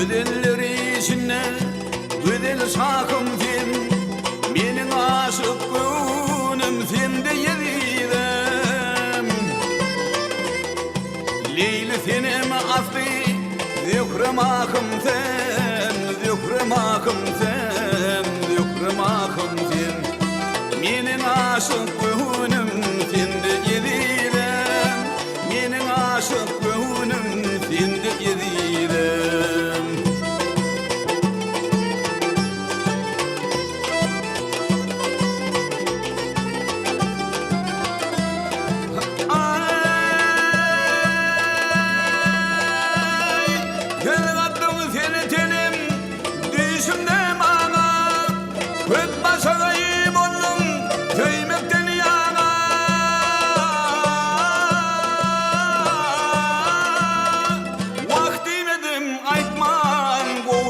Güzelleri içinde güzel sakım sen, menin aşık gönlüm sende yeridem. Leyli senem aslı zükrem akım sen, zükrem akım sen, zükrem akım sen. Menin aşık gönlüm sende yeridem, menin aşık gönlüm sende yeridem.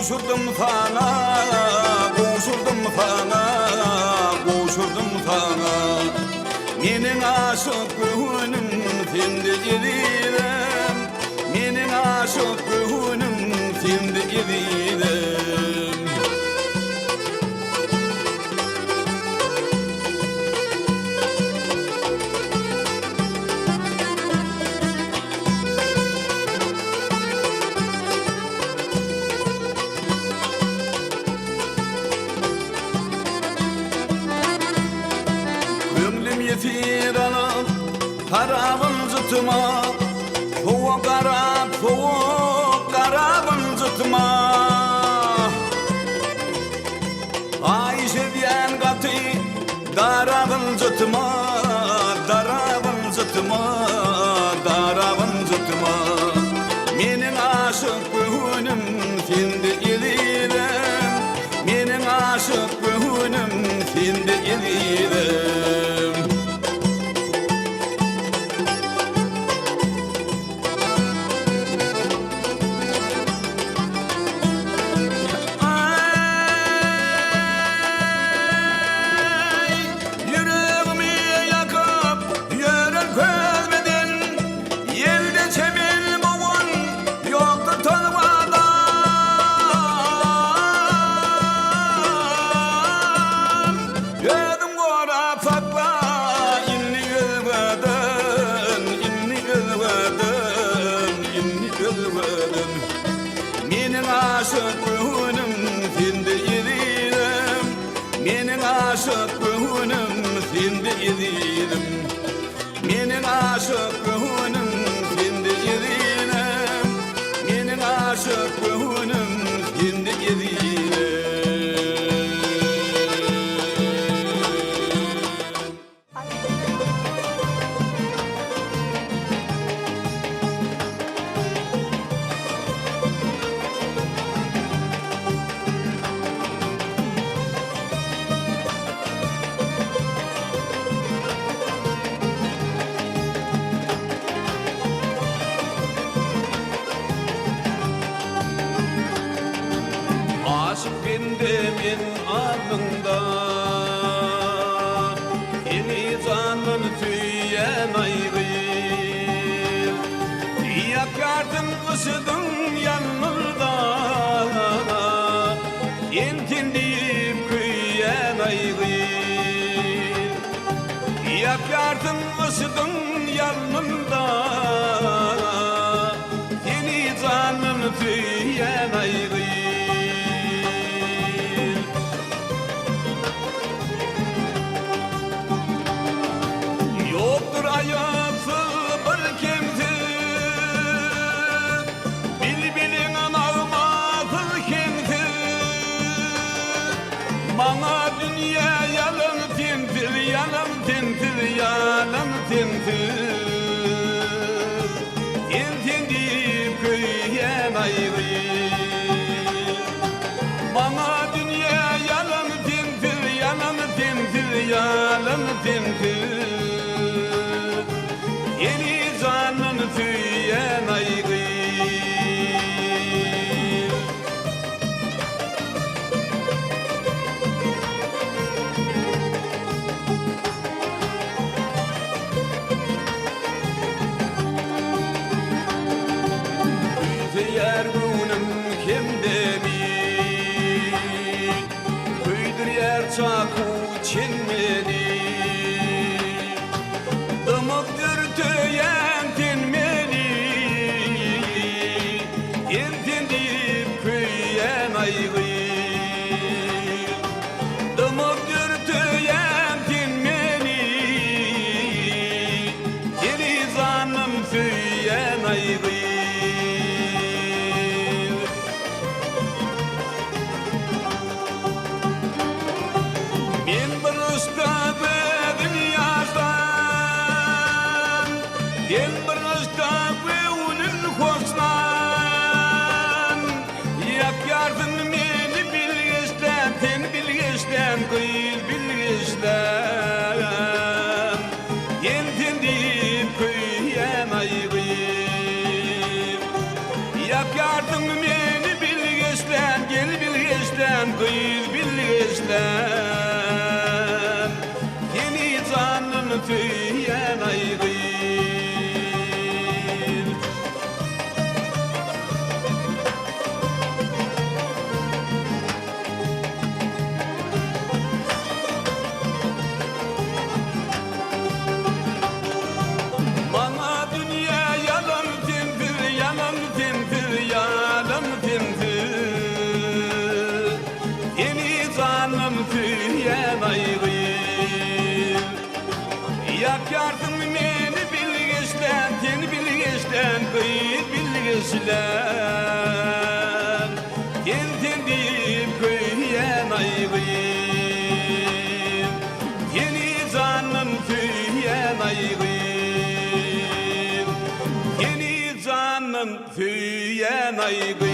Koşurdum sana, koşurdum sana, koşurdum sana. Menin aşık gönlüm sende yeridem, menin aşık gönlüm sende yeridem. Yetir alıp karabın zıtıma, soğuk karabın zıtıma. Ayşe diyen katı darabın zıtıma, darabın zıtıma, darabın zıtıma. Menin aşık gönlüm sende yeridem, menin aşık gönlüm sende yeridem. Menin aşık gönlüm sende yeridem, menin aşık gönlüm sende yeridem, menin aşık gönlüm sende yeridem, menin aşık gönlüm sende yeridem. Aşık bendemin alnında, seni canım tüyen ayrı. Yakardın ısıdın yanımda, entindiyim küyen ayrı. Yakardın ısıdın yanımda, seni canım tüyen ayrı. Yoktur hayatı bir kimse, bilbilin ağmazı kimse. Bana dünya yalan tintir, yalan tintir, yalan tintir. Entindiyim küyen ayrı. Bana dünya yalan tintir, yalan tintir, yalan tintir. Yeni canın tüyen ayrı. Yer gönlüm aygı. Men bir ustadı dünyasdan, ben bir ustadı ulun hosnan. Yap yardım meni bilgisden, ten bilgisden, kıyıl bilgisden. Entendip köyyen aygı. Yap yardım meni bilgisden, gel bilgisden, kıyıl bilgisden. Yeni canını tüyen aygı. Bana dünya yalan tindir, yalan tindir, yalan tindir. Yeni canım tüyen aygı. Yak yardım meni bilgisden, ten bilgisden, kıyı bilgisden. Entendip köyyen aygı. Yeni canım tüyen aygı. Yeni canım tüyen aygı.